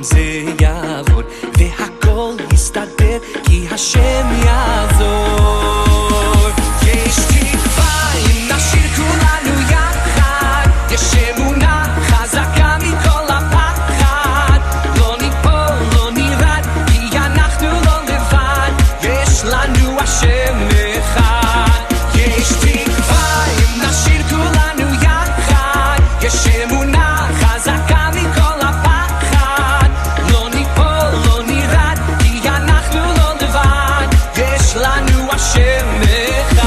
גם זה יעבור והכל יסתדר כי השם יעזור. יש תקווה אם נשאיר כולנו יחד, יש אמונה חזקה מכל הפחד, לא ניפול לא נרד כי אנחנו לא לבד, יש לנו השם אחד. יש תקווה אם נשאיר כולנו יחד, יש אמונה חזקה מכל הפחד, לא ניפול לא נרד כי אנחנו לא לבד, יש לנו השם אחד.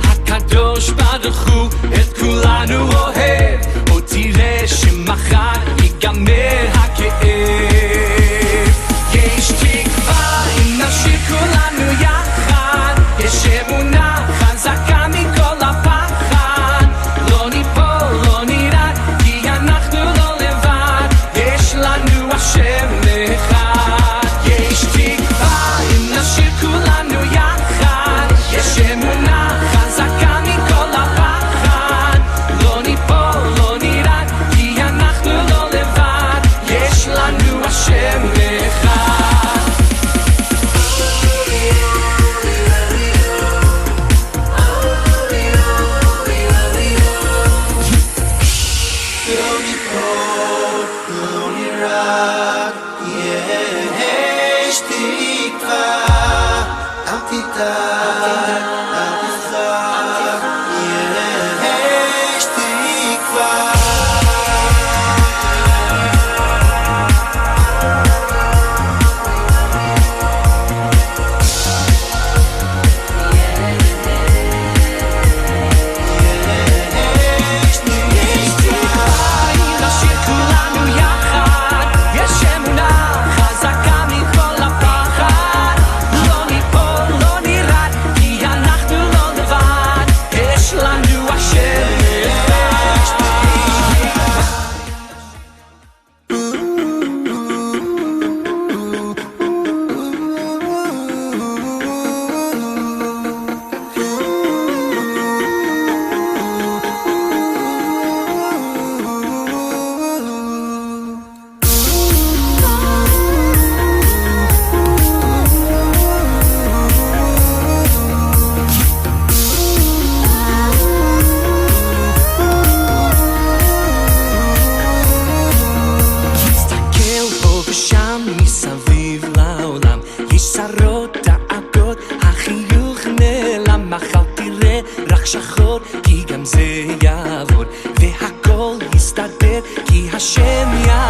הקדוש ברוך הוא את כולנו אוהב, עוד תראה שמחר ייגמר הכאב. יש תקווה אם נשאיר כולנו יחד, יש אמונה חזקה מכל הפחד, לא ניפול לא נרד כי אנחנו לא לבד, יש לנו השם אחד. יש תקווה אם נשאיר כולנו יחד, יש אמונה חזקה מכל הפחד, לא ניפול לא נרד כי אנחנו לא לבד, יש לנו השם אחד. לא ניפול לא נרד, יש תקווה, אל תדאג אל תפחד, יש תקווה. מסביב לעולם יש שרות דאגות, החיוך נעלם, מחר תראה רק שחור כי גם זה יעבור והכל יסתדר כי השם יעבור.